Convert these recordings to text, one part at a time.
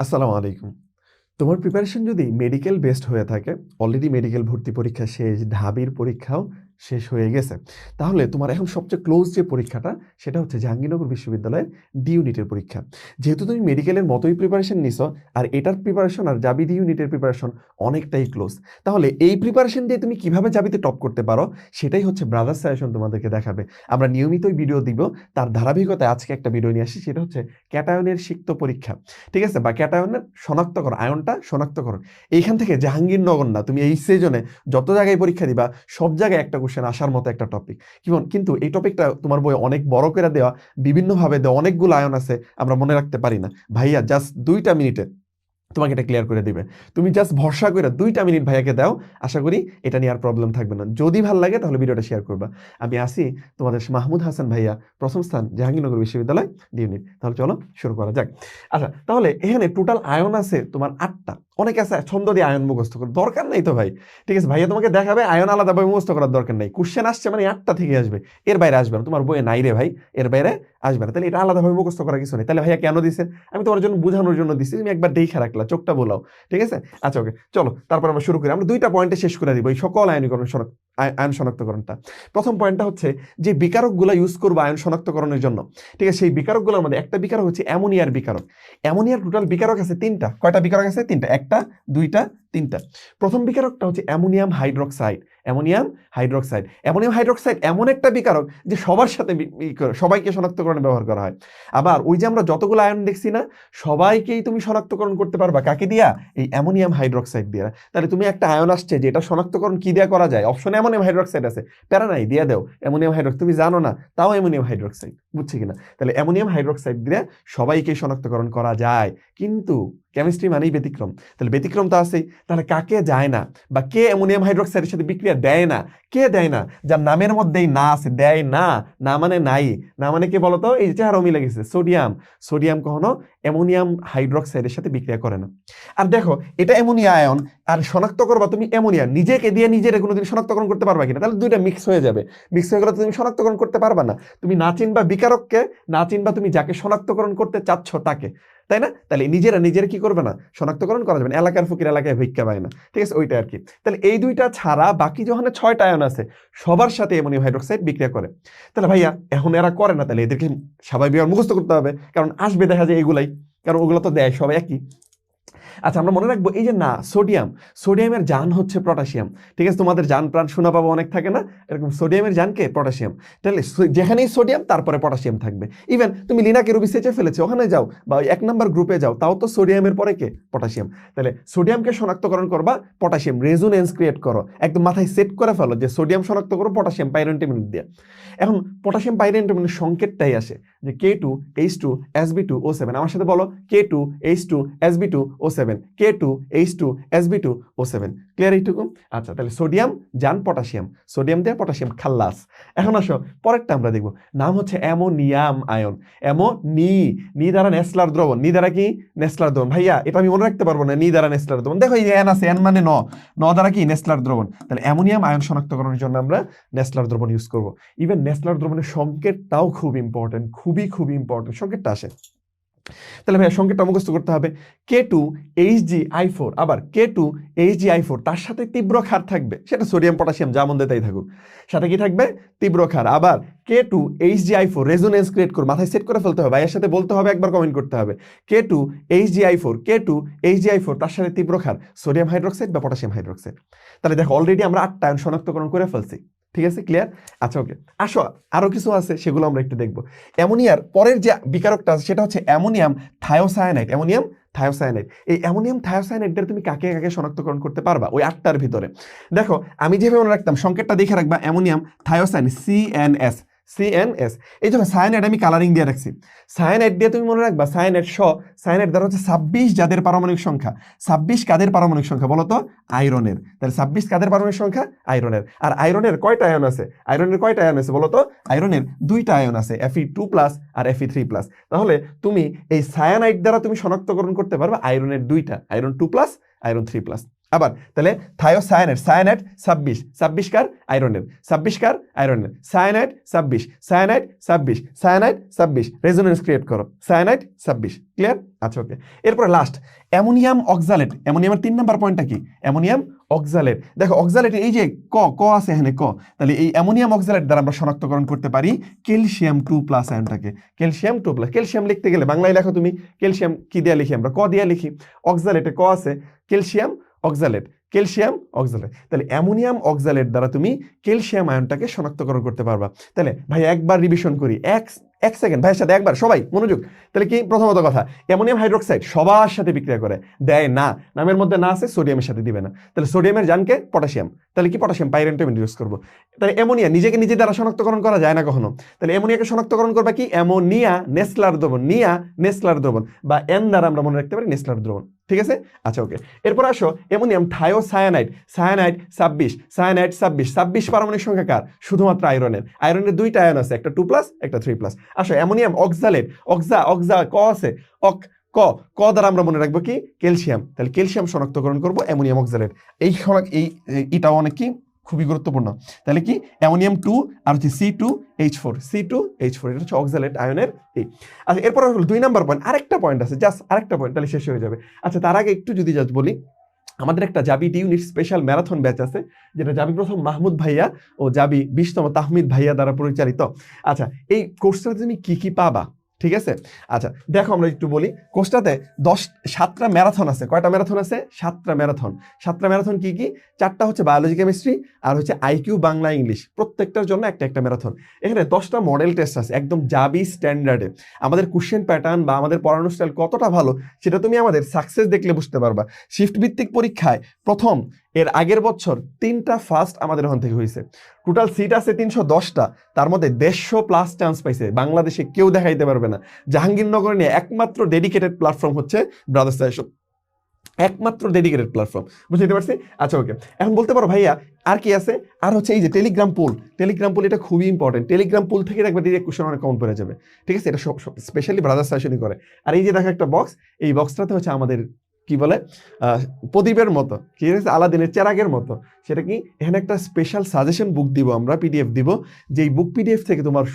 আসসালামু আলাইকুম। তোমার প্রিপারেশন যদি মেডিকেল বেসড হয়ে থাকে, অলরেডি মেডিকেল ভর্তি পরীক্ষা শেষ, ঢাবির পরীক্ষাও শেষ হয়ে গেছে। তাহলে তোমার এখন সবচেয়ে ক্লোজ যে পরীক্ষাটা, সেটা হচ্ছে জাহাঙ্গীরনগর বিশ্ববিদ্যালয়ের ডি ইউনিটের পরীক্ষা। যেহেতু তুমি মেডিকেলের মতোই প্রিপারেশন নিছো, আর এটার প্রিপারেশন আর জাবি ডি ইউনিটের প্রিপারেশন অনেকটাই ক্লোজ। তাহলে এই প্রিপারেশন দিয়ে তুমি কিভাবে জাবিতে টপ করতে পারো, সেটাই হচ্ছে ব্রাদার্স সাজেশন তোমাদেরকে দেখাবে। আমরা নিয়মিতই ভিডিও দিব, তার ধারাবাহিকতায় আজকে একটা ভিডিও নিয়ে আসি, সেটা হচ্ছে ক্যাটায়নের সিক্ত পরীক্ষা। ঠিক আছে, বা ক্যাটায়নের শনাক্তকরণ, আয়নটা শনাক্তকরণ। এইখান থেকে জাহাঙ্গীরনগর না, তুমি এই সিজনে যত জায়গায় পরীক্ষা দিবা সব জায়গায় একটা কোশ্চেন আসার মতো একটা টপিক। কিন্তু এই টপিকটা তোমার বই অনেক বড় করে দেওয়া, বিভিন্নভাবে দেওয়া, অনেকগুলো আয়ন আছে, আমরা মনে রাখতে পারি না। ভাইয়া জাস্ট 2টা মিনিটে তোমাকে এটা ক্লিয়ার করে দিবে। তুমি জাস্ট ভরসা করে 2টা মিনিট ভাইয়াকে দাও, আশা করি এটা নিয়ে আর প্রবলেম থাকবে না। যদি ভালো লাগে তাহলে ভিডিওটা শেয়ার করবা। আমি আসি তোমাদের মাহমুদ হাসান ভাইয়া, প্রথম স্থান জাহাঙ্গীরনগর বিশ্ববিদ্যালয় ডি ইউনিট। তাহলে চলো শুরু করা যাক। আচ্ছা, তাহলে এখানে টোটাল আয়ন আছে তোমার 8টা। অনেকে আছে ছন্দ দিয়ে আয়ন মুখস্থ করে, দরকার নেই তো ভাই। ঠিক আছে, ভাইয়া তোমাকে দেখাবে, আয়ন আলাদাভাবে মুখস্থ করার দরকার নেই। কোশ্চেন আসছে মানে 8টা থেকে আসবে, এর বাইরে আসবে না। তোমার বইয়ে নাই রে ভাই, এর বাইরে আসবে না। তাহলে এটা আলাদাভাবে মুখস্থ করার কিছু নেই। তাহলে ভাইয়া কেন দিছে? আমি তোমার জন্য বোঝানোর জন্য দিছি, তুমি একবার দেখে রাখলা, চোখটা বোলাও। ঠিক আছে, আচ্ছা ওকে, চলো তারপর আমরা শুরু করি। আমরা 2টা পয়েন্টে শেষ করে দিব এই সকল আয়ন শনাক্তকরণটা। প্রথম পয়েন্টটা হচ্ছে যে বিকারকগুলো ইউজ করবো আয়ন শনাক্তকরণের জন্য। ঠিক আছে, সেই বিকারকগুলোর মধ্যে একটা বিকারক হচ্ছে অ্যামোনিয়ার বিকারক। অ্যামোনিয়ার টোটাল বিকারক আছে 3টা। কয়টা বিকারক আছে? 3টা। 1টা, 2টা, 3টা। প্রথম বিকারকটা হচ্ছে ammonium hydroxide. Ammonium hydroxide, ammonium hydroxide এমন একটা বিকারক যে সবার সাথে সবাইকে শনাক্তকরণে ব্যবহার করা হয়। আবার ওই যে আমরা যতগুলো আয়ন দেখছি না, সবাইকেই তুমি শনাক্তকরণ করতে পারবা কাকে দিয়া? এই অ্যামোনিয়াম হাইড্রোক্সাইড দিয়া। তাহলে তুমি একটা আয়ন আসছে যে এটা শনাক্তকরণ কি দিয়ে করা যায়, অপশনে অ্যামোনিয়াম হাইড্রোক্সাইড আছে, প্যারা নাই, দিয়ে দাও অ্যামোনিয়াম হাইড্রোক্সাইড। তুমি জানো না, তাও অ্যামোনিয়াম হাইড্রোক্সাইড, বুঝছি কিনা? তাহলে অ্যামোনিয়াম হাইড্রোক্সাইড দিয়ে সবাইকে শনাক্তকরণ করা যায়, কিন্তু কেমিস্ট্রি মানেই ব্যতিক্রম। তাহলে ব্যতিক্রম তো আছেই। তাহলে কাকে যায় না, বা কে অ্যামোনিয়াম হাইড্রোক্সাইডের সাথে বিক্রিয়া দেয় না? কে দেয় না? যার নামের মধ্যেই না আছে, দেয় না। না মানে নাই, না মানে কে বলতো? এই যে চেহারা মিলে গেছে, সোডিয়াম। সোডিয়াম কখনো অ্যামোনিয়াম হাইড্রোক্সাইডের সাথে বিক্রিয়া করে না। আর দেখো, এটা অ্যামোনিয়া আয়ন, আর শনাক্ত করবা তুমি অ্যামোনিয়া। নিজেকে দিয়ে নিজের কোনোদিন শনাক্তকরণ করতে পারবা কিনা? তাহলে 2টা মিক্স হয়ে যাবে। মিক্স হয়ে গেলে তুমি শনাক্তকরণ করতে পারবা না। তুমি না চিনবা বিকারককে, না চিনবা তুমি যাকে শনাক্তকরণ করতে চাচ্ছ তাকে, তাই না? তাহলে নিজেরা কি করবে না, শনাক্তকরণ করা যাবে না। এলাকার ফকির এলাকায় ভিক্ষা পায় না। ঠিক আছে, ওইটা আর কি। তাহলে এই 2টা ছাড়া বাকি যখন 6টা আয়ন আছে, সবার সাথে অ্যামোনিয়াম হাইড্রোক্সাইড বিক্রিয়া করে। তাহলে ভাইয়া এখন এরা করে না, তাহলে এদেরকে স্বাভাবিকভাবে মুখস্থ করতে হবে, কারণ আসবে দেখা যায় এগুলাই, কারণ ওগুলো তো দেয় সবাই একই। আচ্ছা, আমরা মনে রাখবো এই যে না, সোডিয়াম, সোডিয়ামের জান হচ্ছে পটাশিয়াম। ঠিক আছে, তোমাদের জান প্রাণ শোনা পাবো অনেক থাকে না, এরকম সোডিয়ামের জানকে পটাশিয়াম। তাহলে যেখানেই সোডিয়াম তারপরে পটাশিয়াম থাকবে। ইভেন তুমি লিনাকে রুবি সেচে ফেলেছো, ওখানে যাও, বা 1 নম্বর গ্রুপে যাও, তাও তো সোডিয়ামের পরে কে? পটাশিয়াম। তাহলে সোডিয়ামকে শনাক্তকরণ করবা পটাশিয়াম, রেজোনেন্স ক্রিয়েট করো, একদম মাথায় সেট করে ফেলো যে সোডিয়াম শনাক্ত করো পটাশিয়াম পাইরেন্টামিন দিয়ে। এখন পটাশিয়াম পাইরেন্টামিনের সংকেতটাই আসে যে K2H2SB2O7। আমার সাথে বলো, K2H2SB2O7, K2H2SB2O7। ক্লিয়ার এইটুকু? আচ্ছা, তাহলে সোডিয়াম জান পটাশিয়াম, সোডিয়াম দিয়ে পটাশিয়াম খাল্লাস। এখন আসো পরেরটা আমরা দেখবো, নাম হচ্ছে অ্যামোনিয়াম আয়ন। নি দ্বারা নেসলার দ্রবণ। নি দ্বারা কি? নেসলার দ্রবণ। ভাইয়া এটা আমি মনে রাখতে পারবো না, নি দ্বারা নেসলার দ্রবণ। দেখো এই এন আছে, এন মানে ন দ্বারা কি? নেসলার দ্রবণ। তাহলে অ্যামোনিয়াম আয়ন শনাক্তকরণের জন্য আমরা নেসলার দ্রবণ ইউজ করবো। ইভেন নেসলার দ্রবণের সংকেতটাও খুব ইম্পর্টেন্ট, খুবই ইম্পর্টেন্ট সংকেতটা আসে। তাহলে ভাইয়া সংকেতটা মুখস্থ করতে হবে, K2HgI4। আবার K2HgI4, তার সাথে তীব্র ক্ষার থাকবে, সেটা সোডিয়াম পটাশিয়াম যা মন দেয় তাই থাকুক, সাথে কি থাকবে? তীব্র ক্ষার। আবার K2HgI4 রেজোনেন্স ক্রিয়েট করে মাথায় সেট করে ফেলতে হবে, ভাইয়ের সাথে বলতে হবে, একবার কমেন্ট করতে হবে, K2HgI4 তার সাথে তীব্র ক্ষার, সোডিয়াম হাইড্রোক্সাইড বা পটাশিয়াম হাইড্রোক্সাইড। তাহলে দেখো অলরেডি আমরা 8টা আয়ন শনাক্তকরণ করে ফেলছি। ঠিক আছে, ক্লিয়ার? আচ্ছা ওকে, আসো আরো কিছু আছে, সেগুলো আমরা একটু দেখবো। অ্যামোনিয়ার পরের যে বিকারকটা আছে সেটা হচ্ছে অ্যামোনিয়াম থায়োসায়ানাইড। অ্যামোনিয়াম থায়োসায়ানাইড, এই অ্যামোনিয়াম থায়োসায়ানাইডের তুমি কাকে কাকে শনাক্তকরণ করতে পারবা ওই 8টার ভিতরে? দেখো আমি যেভাবে মনে রাখতাম, সংকেতটা দেখে রাখবা, অ্যামোনিয়াম থায়োসায়ান, CNS। এই জন্য সায়ানাইড আমি কালারিং দিয়ে রাখছি। সায়ানাইড দিয়ে তুমি মনে রাখবা, সায়ানাইড দ্বারা হচ্ছে 26 যাদের পারমাণবিক সংখ্যা। 26 কাদের পারমাণবিক সংখ্যা বলো তো? আয়রনের। তাহলে 26 কাদের পারমাণবিক সংখ্যা? আয়রনের। আর আয়রনের কয়টা আয়ন আছে? বলো তো? আয়রনের 2টা আয়ন আছে, Fe2+ আর Fe3+। তাহলে তুমি এই সায়ানাইড দ্বারা তুমি শনাক্তকরণ করতে পারবে আয়রনের 2টা, আয়রন 2+, আয়রন 3+। আবার তাহলে থায়োসায়ানাইড, সায়ানাইড 26, 26 কার আয়রনের, 26 কার আয়রনের, cyanide 26, cyanide 26, cyanide 26, resonance create করো, সায়ানাইড 26, ক্লিয়ার? আচ্ছা ওকে। এরপর লাস্ট অ্যামোনিয়াম অক্সালেট। অ্যামোনিয়ামের 3 নাম্বার পয়েন্টটা কি? Ammonium oxalate. দেখো অক্সালেট এই যে ক আছে এখানে ক, তাহলে এই অ্যামোনিয়াম অক্সালেট দ্বারা আমরা শনাক্তকরণ করতে পারি ক্যালসিয়াম 2+ আয়নটাকে। ক্যালসিয়াম 2+, ক্যালসিয়াম লিখতে গেলে বাংলায় লেখো তুমি, ক্যালসিয়াম কি দিয়ে লিখি আমরা? ক দিয়ে লিখি। অক্সালেটে ক আছে, ক্যালসিয়াম অক্সালেট, ক্যালসিয়াম অক্সালেট। তাহলে অ্যামোনিয়াম অক্সালেট দ্বারা তুমি ক্যালসিয়াম আয়নটাকে শনাক্তকরণ করতে পারবা। তাহলে ভাই একবার রিভিশন করি, এক সেকেন্ড ভাইয়ের সাথে একবার সবাই মনোযোগ। তাহলে কি প্রথমত কথা, অ্যামোনিয়াম হাইড্রোক্সাইড সবার সাথে বিক্রিয়া করে, দেয় না, নামের মধ্যে না আছে, সোডিয়ামের সাথে দিবে না। তাহলে সোডিয়ামের জানকে পটাশিয়াম, তাহলে কি পটাশিয়াম পাইরেন্টামিন ইউজ করবো। তাহলে অ্যামোনিয়া নিজেকে নিজে দ্বারা শনাক্তকরণ করা যায় না কখনো। তাহলে অ্যামোনিয়াকে শনাক্তকরণ করবা কি? অ্যামোনিয়া নেসলার দ্রবণ, নিয়া নেসলার দ্রবণ, বা এন দ্বারা আমরা মনে রাখতে পারি নেসলার দ্রবণ। ঠিক আছে? আচ্ছা ওকে। এরপর আসো অ্যামোনিয়াম থায়োসায়ানাইড, সায়ানাইড 26, সায়ানাইড 26, 26 পারমাণবিক সংখ্যা কার? শুধুমাত্র আয়রনের। আয়রনের 2টা আয়ন আছে, একটা 2+, একটা 3+। আসো অ্যামোনিয়াম অক্সালেট, অক্সা ক আছে, ক দ্বারা আমরা মনে রাখবো কি? ক্যালসিয়াম। তাহলে ক্যালসিয়াম শনাক্তকরণ করবো অ্যামোনিয়াম অক্সালেট। এইটাও অনেক কি খুবই গুরুত্বপূর্ণ। তাহলে কি? অ্যামোনিয়াম 2 আর হচ্ছে C2H4, C2H4, এটা হচ্ছে অক্সালেট আয়নের এই। আচ্ছা এরপর হলো 2 নাম্বার পয়েন্ট, আরেকটা পয়েন্ট আছে, জাস্ট আরেকটা পয়েন্ট, তাহলে শেষ হয়ে যাবে। আচ্ছা তার আগে একটু যদি জাস্ট বলি, আমাদের একটা জাবি D unit special marathon batch আছে, যেটা জাবি প্রথম মাহমুদ ভাইয়া ও জাবি 20তম তাহমিদ ভাইয়া দ্বারা পরিচালিত। আচ্ছা এই কোর্সটাতে তুমি কি পাবা? ঠিক আছে? আচ্ছা দেখো আমরা একটু বলি, কোর্সটাতে 7টা ম্যারাথন আছে। কয়টা ম্যারাথন আছে? 7টা ম্যারাথন। 7টা ম্যারাথন কি কি? 4টা হচ্ছে বায়োলজি কেমিস্ট্রি, আর হচ্ছে আইকিউ বাংলা ইংলিশ, প্রত্যেকটার জন্য একটা ম্যারাথন। এখানে 10টা মডেল টেস্ট আছে একদম জাবি স্ট্যান্ডার্ডে। আমাদের কোশ্চেন প্যাটার্ন বা আমাদের পড়ানোর স্টাইল কতটা ভালো সেটা তুমি আমাদের সাকসেস দেখলে বুঝতে পারবা। শিফট ভিত্তিক পরীক্ষায় প্রথম এর আগের বছর 3টা ফার্স্ট আমাদের ওখান থেকে হয়েছে। টোটাল সিট আছে 310টা, তার মধ্যে 150+ চান্স পাইছে। বাংলাদেশে কেউ দেখাইতে পারবে না। জাহাঙ্গীরনগরে নিয়ে একমাত্র ডেডিকেটেড প্ল্যাটফর্ম হচ্ছে ব্রাদার্স সাজেশন, একমাত্র ডেডিকেটেড প্ল্যাটফর্ম। বুঝতে পারছি? আচ্ছা ওকে। এখন বলতে পারো ভাইয়া আর কি আছে? আর হচ্ছে এই যে টেলিগ্রাম পুল, এটা খুবই ইম্পর্টেন্ট। টেলিগ্রাম পুল থেকে দেখবে ডিরেক্ট কোশ্চেন অনেক কম পড়ে যাবে। ঠিক আছে? এটা স্পেশালি ব্রাদার্স সাজেশনই করে। আর এই যে দেখো একটা বক্স, এই বক্সটাতে হচ্ছে আমাদের কি বলে প্রদীপের মতো, কি আছে আলাদিনের চেরাগের মতো। সেটা কি? এখানে একটা স্পেশাল সাজেশন বুক দিব আমরা, পিডিএফ দিব, যেই বুক পিডিএফ থেকে তোমার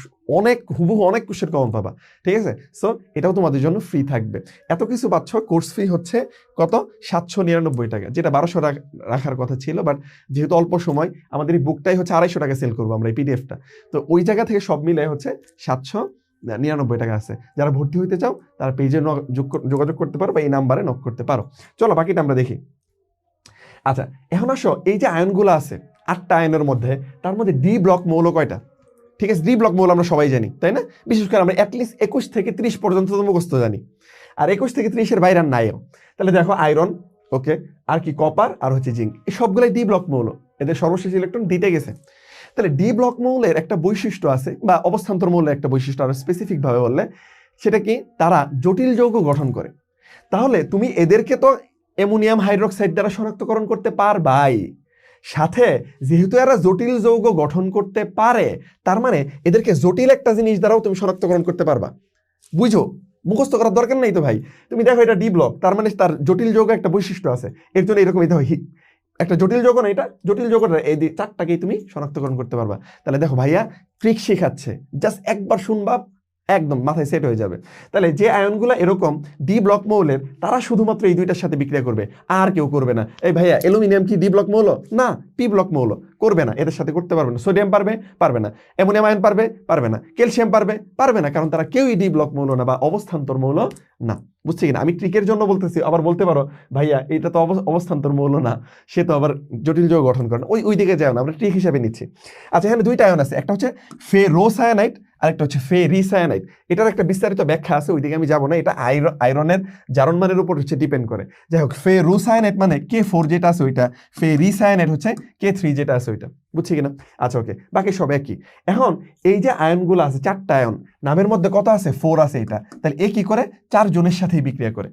হুবহু অনেক কোশ্চেন কমন পাবা। ঠিক আছে? সো এটাও তোমাদের জন্য ফ্রি থাকবে। এত কিছু পাচ্ছ, কোর্স ফি হচ্ছে কত? 799 টাকা, যেটা 1200 রাখার কথা ছিল, বাট যেহেতু অল্প সময়, আমাদের এই বুকটাই হচ্ছে 250 টাকা সেল করবো আমরা এই পিডিএফটা। তো ওই জায়গা থেকে সব মিলে হচ্ছে 799 টাকা আছে। যারা ভর্তি হইতে চাও তারা পেজে যোগাযোগ করতে পারো বা এই নাম্বারে নক করতে পারো। চলো বাকিটা আমরা দেখি। আচ্ছা এখন আসো, এই যে আয়নগুলো আছে 8টা আয়নের মধ্যে, তার মধ্যে ডি ব্লক মৌল কয়টা? ঠিক আছে? ডি ব্লক মৌল আমরা সবাই জানি, তাই না? বিশেষ করে আমরা অ্যাটলিস্ট 21 থেকে 30 পর্যন্ত তো মুখস্থ জানি, আর 21 থেকে 30-এর বাইরে আর নাইও। তাহলে দেখো আয়রন, ওকে, আর কি কপার, আর হচ্ছে জিঙ্ক, এই সবগুলাই ডি ব্লক মৌল। এদের সর্বশেষ ইলেকট্রন দিতে গেছে। তাহলে ডি ব্লক মৌলের একটা বৈশিষ্ট্য আছে, বা অবস্থান্তর মৌলের একটা বৈশিষ্ট্য আরো স্পেসিফিক ভাবে বললে, সেটা কি? তারা জটিল যৌগ গঠন করে। তাহলে তুমি এদেরকে তো অ্যামোনিয়াম হাইড্রোক্সাইড দ্বারা শনাক্তকরণ করতে পারবাই, সাথে যেহেতু এরা জটিল যৌগ গঠন করতে পারে, তার মানে এদেরকে জটিল একটা জিনিস দ্বারাও তুমি শনাক্তকরণ করতে পারবা। বুঝো? মুখস্থ করার দরকার নেই তো ভাই। তুমি দেখো এটা ডি ব্লক, তার মানে তার জটিল যৌগ একটা বৈশিষ্ট্য আছে, এর জন্য এরকম একটা জটিল যৌগ না, এটা জটিল যৌগটা এই 4টাকেই তুমি শনাক্তকরণ করতে পারবা। তাহলে দেখো ভাইয়া ট্রিক শেখাচ্ছে, জাস্ট একবার শুনবা একদম মাথায় সেট হয়ে যাবে। তাহলে যে আয়নগুলো এরকম ডি ব্লক মৌলের, তারা শুধুমাত্র এই 2টার সাথে বিক্রিয়া করবে, আর কেউ করবে না। এই ভাইয়া অ্যালুমিনিয়াম কি ডি ব্লক মৌল? না, পি ব্লক মৌল, করবে না, এদের সাথে করতে পারবে না। সোডিয়াম পারবে না। অ্যামোনিয়াম আয়ন পারবে না। ক্যালসিয়াম পারবে না, কারণ তারা কেউই ডি ব্লক মৌল না বা অবস্থান্তর মৌল না। বুঝছি কিনা? আমি ট্রিকের জন্য বলতেছি। আবার বলতে পারো ভাইয়া এটা তো অবস্থান্তর মৌল না, সে তো আবার জটিল যৌগ গঠন করে না। ওই দিকে যাও না, আমরা ট্রিক হিসাবে নিচ্ছি। আচ্ছা এখানে 2টা আয়ন আছে, একটা হচ্ছে ফেরোসায়ানাইড আর একটা হচ্ছে ফেরিসায়ানাইড। এটার একটা বিস্তারিত ব্যাখ্যা আছে, ওইদিকে আমি যাবো না। এটা আয়রনের জারণ মানের উপর হচ্ছে ডিপেন্ড করে। যাই হোক, ফেরোসায়ানাইড মানে K4 যেটা আছে ওইটা, ফেরিসায়ানাইড হচ্ছে K3 যেটা আছে ওইটা। বুঝছি কিনা? আচ্ছা ওকে, বাকি সব একই। এখন এই যে আয়নগুলো আছে 4টা আয়ন, নামের মধ্যে কত আছে? 4 আছে। এটা তাহলে এ কি করে? 4 জনের সাথেই বিক্রিয়া করে,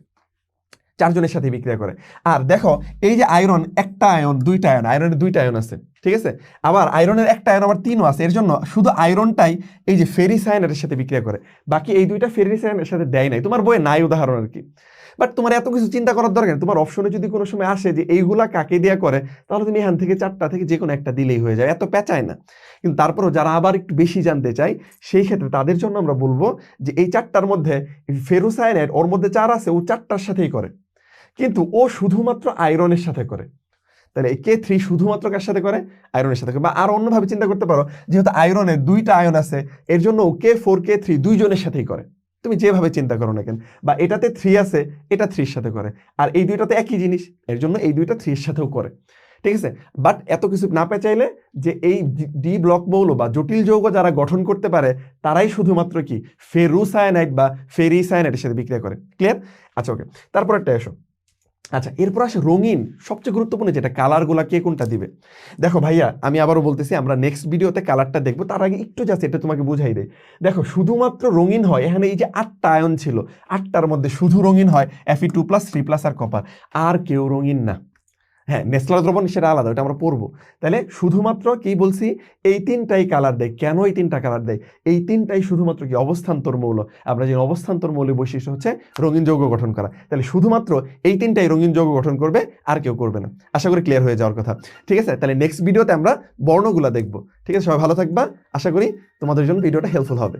4 জনের সাথে বিক্রিয়া করে। আর দেখো এই যে আয়রন, একটা আয়ন 2টা আয়ন, আয়রনের 2টা আয়ন আছে, ঠিক আছে? আবার আয়রনের একটা আয়ন আবার 3ও আছে, এর জন্য শুধু আয়রনটাই এই যে ফেরিসায়ানাইডের সাথে বিক্রিয়া করে, বাকি এই 2টা ফেরিসায়ানাইডের সাথে দেয় নাই। তোমার বইয়ে নাই উদাহরণ আর কি। বাট তোমার এত কিছু চিন্তা করার দরকার নেই। তোমার অপশনে যদি কোনো সময় আসে যে এইগুলা কাকে দেয়া করে, তাহলে তুমি এখান থেকে 4টা থেকে যে কোনো একটা দিলেই হয়ে যায়, এত পেঁচায় না। কিন্তু তারপরেও যারা আবার একটু বেশি জানতে চায়, সেই ক্ষেত্রে তাদের জন্য আমরা বলবো যে এই 4টার মধ্যে ফেরোসায়ানাইড ওর মধ্যে 4 আছে, ও 4টার সাথেই করে, কিন্তু ও শুধুমাত্র আয়রনের সাথে করে। তাহলে এই K3 শুধুমাত্র কার সাথে করে? আয়রনের সাথে করে। বা আর অন্যভাবে চিন্তা করতে পারো, যেহেতু আয়রনের 2টা আয়ন আছে, এর জন্য K4 K3 দুইজনের সাথেই করে। তুমি যেভাবে চিন্তা করো না কেন, বা এটাতে 3 আছে, এটা 3 এর সাথে করে, আর এই দুইটাতে একই জিনিস, এর জন্য এই দুইটা 3 এর সাথেও করে। ঠিক আছে? বাট এত কিছু না পেঁচাইলে, যে এই ডি ব্লক মৌল বা জটিল যৌগ যারা গঠন করতে পারে, তারাই শুধুমাত্র কি ফেরুসায়ানাইড বা ফেরিসায়ানাইডের সাথে বিক্রিয়া করে। ক্লিয়ার? আচ্ছা, ওকে। তারপর একটা এসো। আচ্ছা, এরপর আসে রঙিন, সবচেয়ে গুরুত্বপূর্ণ যেটা, কালারগুলা কে কোনটা দিবে। দেখো ভাইয়া, আমি আবারও বলতেছি, আমরা নেক্সট ভিডিওতে কালারটা দেখবো, তার আগে একটু জাস্ট এটা তোমাকে বুঝাই দেই। দেখো, শুধুমাত্র রঙিন হয় এখানে এই যে 8টা আয়ন ছিল, 8টার মধ্যে শুধু রঙিন হয় Fe2+, 3+ আর কপার, আর কেউ রঙিন না। হ্যাঁ, নেসলার দ্রবণ সেটা আলাদা, ওটা আমরা পড়বো। তাহলে শুধুমাত্র কি বলছি, এই 3টাই কালার দেয়। কেন এই 3টা কালার দেয়? এই 3টাই শুধুমাত্র কি অবস্থান্তর মৌল। আমরা যে অবস্থান্তর মৌলের বৈশিষ্ট্য হচ্ছে রঙিন যৌগ গঠন করা, তাহলে শুধুমাত্র এই 3টাই রঙিন যৌগ গঠন করবে, আর কেউ করবে না। আশা করি ক্লিয়ার হয়ে যাওয়ার কথা। ঠিক আছে? তাহলে নেক্সট ভিডিওতে আমরা বর্ণগুলা দেখবো। ঠিক আছে? সবাই ভালো থাকবা। আশা করি তোমাদের জন্য ভিডিওটা হেল্পফুল হবে।